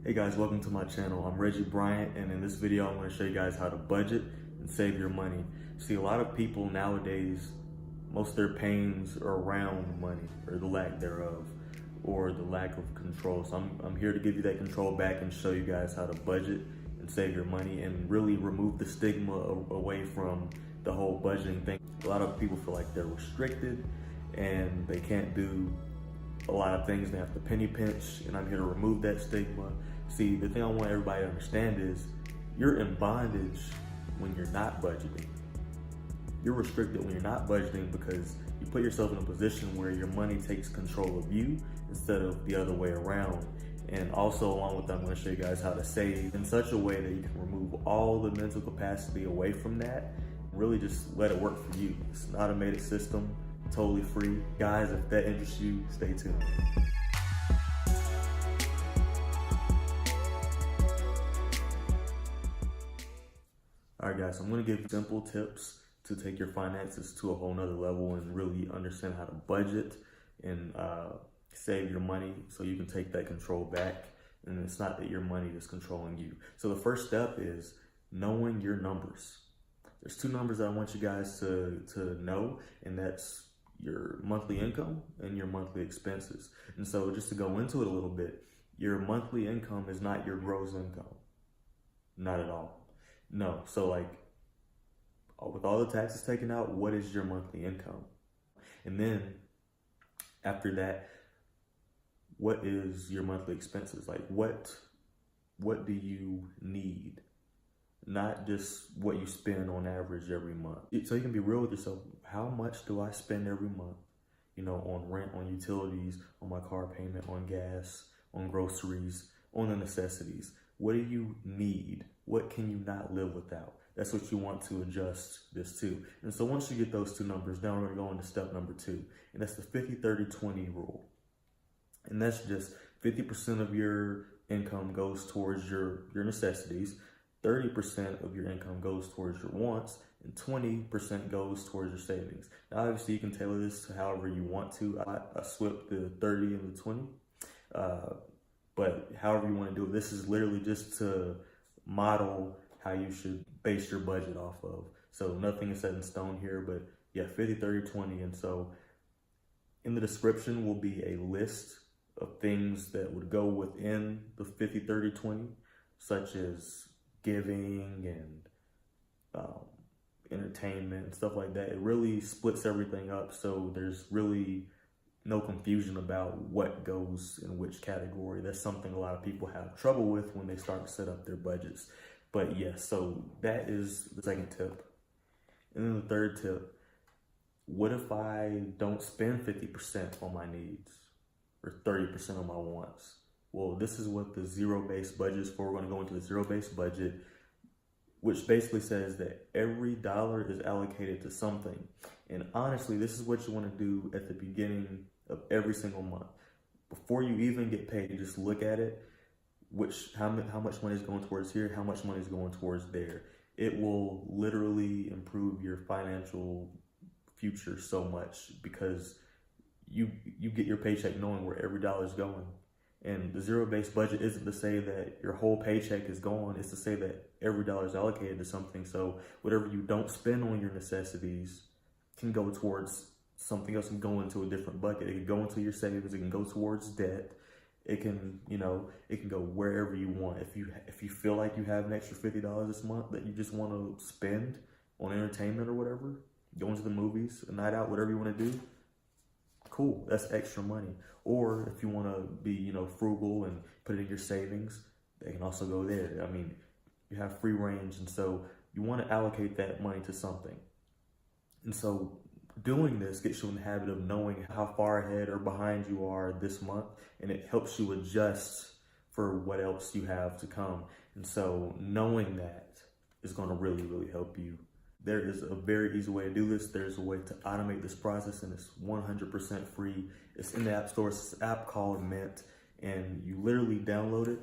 Hey guys, welcome to my channel. I'm Reggie Bryant, and in this video I'm going to show you guys how to budget and save your money. See, a lot of people nowadays, most of their pains are around money or the lack thereof, or the lack of control. So I'm here to give you that control back and show you guys how to budget and save your money and really remove the stigma away from the whole budgeting thing. A lot of people feel like they're restricted and they can't do a lot of things. They have to penny pinch, and I'm here to remove that stigma. See, the thing I want everybody to understand is you're in bondage when you're not budgeting. You're restricted when you're not budgeting because you put yourself in a position where your money takes control of you instead of the other way around. And also, along with that, I'm going to show you guys how to save in such a way that you can remove all the mental capacity away from that and really just let it work for you. It's an automated system, totally free. Guys, if that interests you, stay tuned. All right, guys, so I'm gonna give you simple tips to take your finances to a whole nother level and really understand how to budget and save your money so you can take that control back. And it's not that your money is controlling you. So the first step is knowing your numbers. There's two numbers that I want you guys to know, and that's your monthly income and your monthly expenses. And so just to go into it a little bit, your monthly income is not your gross income. Not at all. No. So like with all the taxes taken out, what is your monthly income? And then after that, what is your monthly expenses? Like what do you need? Not just what you spend on average every month. So you can be real with yourself. How much do I spend every month? You know, on rent, on utilities, on my car payment, on gas, on groceries, on the necessities. What do you need? What can you not live without? That's what you want to adjust this to. And so once you get those two numbers, now we're gonna go into step number 2. And that's the 50-30-20 rule. And that's just 50% of your income goes towards your necessities, 30% of your income goes towards your wants, and 20% goes towards your savings. Now, obviously, you can tailor this to however you want to. I swapped the 30 and the 20, but however you want to do it, this is literally just to model how you should base your budget off of. So nothing is set in stone here, but yeah, 50-30-20. And so in the description will be a list of things that would go within the 50-30-20, such as giving and entertainment and stuff like that. It really splits everything up, so there's really no confusion about what goes in which category. That's something a lot of people have trouble with when they start to set up their budgets. But yes, so that is the second tip. And then the third tip, what if I don't spend 50% on my needs or 30% on my wants? Well, this is what the zero-based budget is for. We're going to go into the zero-based budget, which basically says that every dollar is allocated to something. And honestly, this is what you want to do at the beginning of every single month. Before you even get paid, you just look at it, how much money is going towards here, how much money is going towards there. It will literally improve your financial future so much because you get your paycheck knowing where every dollar is going. And the zero-based budget isn't to say that your whole paycheck is gone. It's to say that every dollar is allocated to something. So whatever you don't spend on your necessities can go towards something else and go into a different bucket. It can go into your savings. It can go towards debt. It can, it can go wherever you want. If you feel like you have an extra $50 this month that you just want to spend on entertainment or whatever, going to the movies, a night out, whatever you want to do, cool, that's extra money. Or if you want to be, frugal and put it in your savings, they can also go there. I mean, you have free range, and so you want to allocate that money to something. And so doing this gets you in the habit of knowing how far ahead or behind you are this month, and it helps you adjust for what else you have to come. And so knowing that is going to really, really help you. There is a very easy way to do this. There's a way to automate this process, and it's 100% free. It's in the App Store. It's an app called Mint, and you literally download it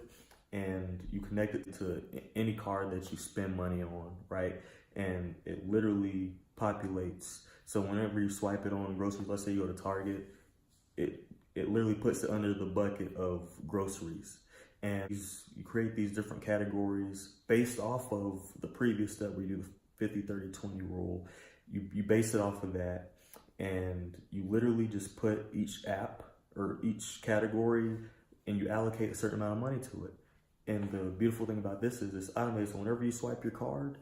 and you connect it to any card that you spend money on, right? And it literally populates. So whenever you swipe it on groceries, let's say you go to Target, it literally puts it under the bucket of groceries. And you create these different categories based off of the previous step where you do the 50-30-20 rule. You base it off of that, and you literally just put each app or each category and you allocate a certain amount of money to it. And the beautiful thing about this is it's automated. So whenever you swipe your card,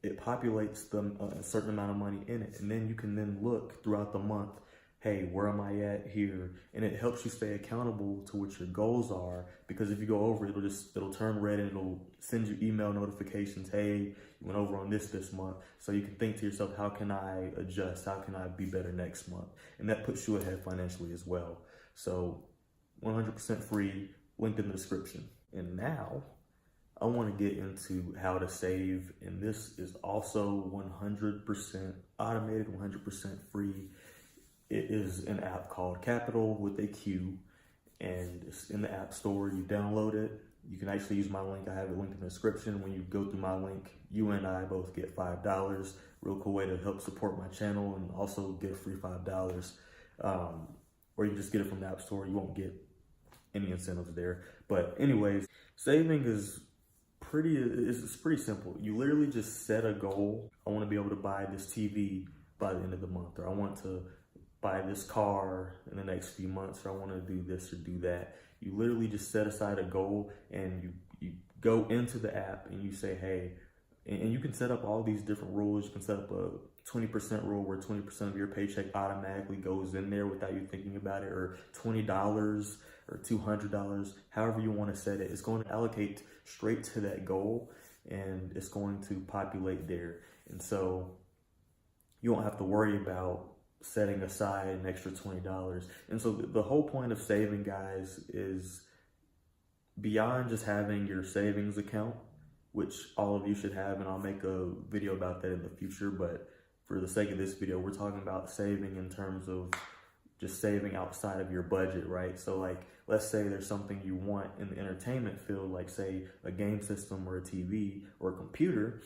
it populates a certain amount of money in it. And then you can then look throughout the month, hey, where am I at here? And it helps you stay accountable to what your goals are, because if you go over, it'll turn red and it'll send you email notifications. Hey, you went over on this month. So you can think to yourself, how can I adjust? How can I be better next month? And that puts you ahead financially as well. So 100% free, linked in the description. And now I want to get into how to save. And this is also 100% automated, 100% free. It is an app called Capital with a Q, and it's in the App Store. You download it. You can actually use my link. I have it linked in the description. When you go through my link, you and I both get $5. Real cool way to help support my channel and also get a free $5. Or you can just get it from the App Store. You won't get any incentives there. But anyways, saving is it's pretty simple. You literally just set a goal. I want to be able to buy this TV by the end of the month, or I want to buy this car in the next few months, or I want to do this or do that. You literally just set aside a goal, and you go into the app and you say, hey, and you can set up all these different rules. You can set up a 20% rule where 20% of your paycheck automatically goes in there without you thinking about it, or $20 or $200, however you want to set it. It's going to allocate straight to that goal, and it's going to populate there. And so you don't have to worry about setting aside an extra $20. And so the whole point of saving, guys, is beyond just having your savings account, which all of you should have, and I'll make a video about that in the future. But for the sake of this video, we're talking about saving in terms of just saving outside of your budget, right? So like, let's say there's something you want in the entertainment field, like say a game system or a TV or a computer,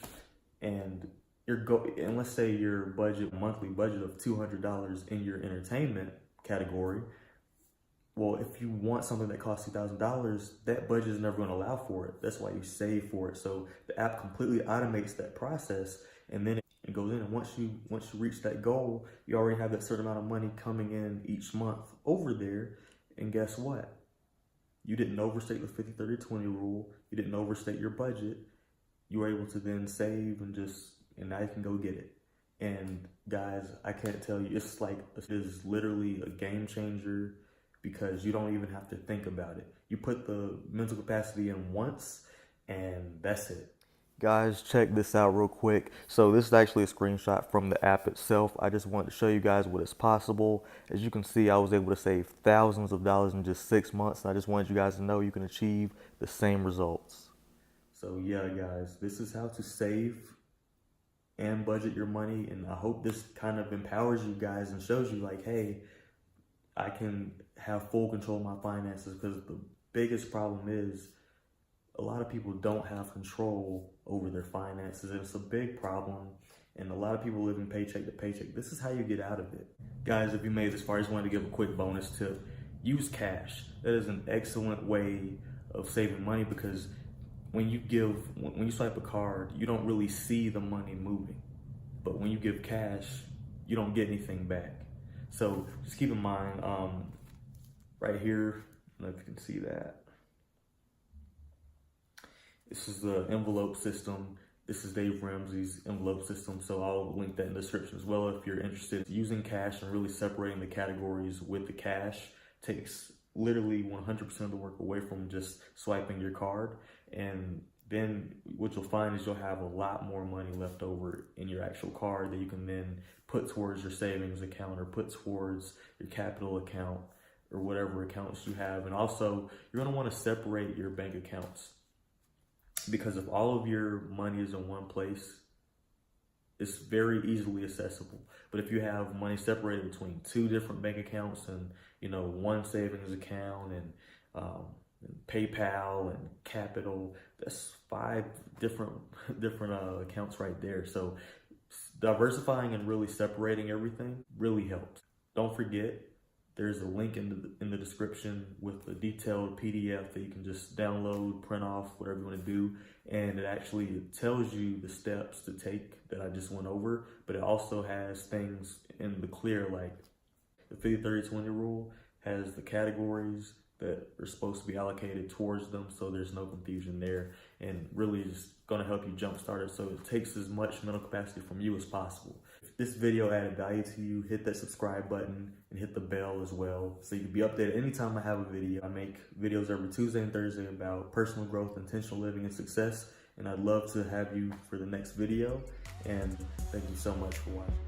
and let's say your monthly budget of $200 in your entertainment category. Well, if you want something that costs $2,000, that budget is never going to allow for it. That's why you save for it. So the app completely automates that process, and then it goes in. And once you reach that goal, you already have that certain amount of money coming in each month over there. And guess what? You didn't overstate the 50-30-20 rule. You didn't overstate your budget. You were able to then save and now you can go get it. And guys, I can't tell you, it is literally a game changer, because you don't even have to think about it. You put the mental capacity in once, and that's it. Guys, check this out real quick. So this is actually a screenshot from the app itself. I just wanted to show you guys what is possible. As you can see, I was able to save thousands of dollars in just 6 months. And I just wanted you guys to know you can achieve the same results. So yeah, guys, this is how to save and budget your money. And I hope this kind of empowers you guys and shows you like, hey, I can have full control of my finances, because the biggest problem is a lot of people don't have control over their finances. It's a big problem, and a lot of people living paycheck to paycheck. This is how you get out of it. Guys, if you made it this far, I just wanted to give a quick bonus tip. Use cash. That is an excellent way of saving money, because when you swipe a card, you don't really see the money moving. But when you give cash, you don't get anything back. So just keep in mind, right here, I don't know if you can see that. This is the envelope system. This is Dave Ramsey's envelope system. So I'll link that in the description as well if you're interested. Using cash and really separating the categories with the cash takes literally 100% of the work away from just swiping your card. And then what you'll find is you'll have a lot more money left over in your actual card that you can then put towards your savings account or put towards your capital account or whatever accounts you have. And also, you're going to want to separate your bank accounts, because if all of your money is in one place, it's very easily accessible. But if you have money separated between 2 different bank accounts and, one savings account and PayPal and Capital, that's 5 different accounts right there. So diversifying and really separating everything really helps. Don't forget, there's a link in the description with a detailed PDF that you can just download, print off, whatever you want to do. And it actually tells you the steps to take that I just went over, but it also has things in the clear, like the 50-30-20 rule has the categories that are supposed to be allocated towards them, so there's no confusion there, and really is going to help you jumpstart it so it takes as much mental capacity from you as possible. If this video added value to you, hit that subscribe button and hit the bell as well so you can be updated anytime I have a video. I make videos every Tuesday and Thursday about personal growth, intentional living, and success, and I'd love to have you for the next video, and thank you so much for watching.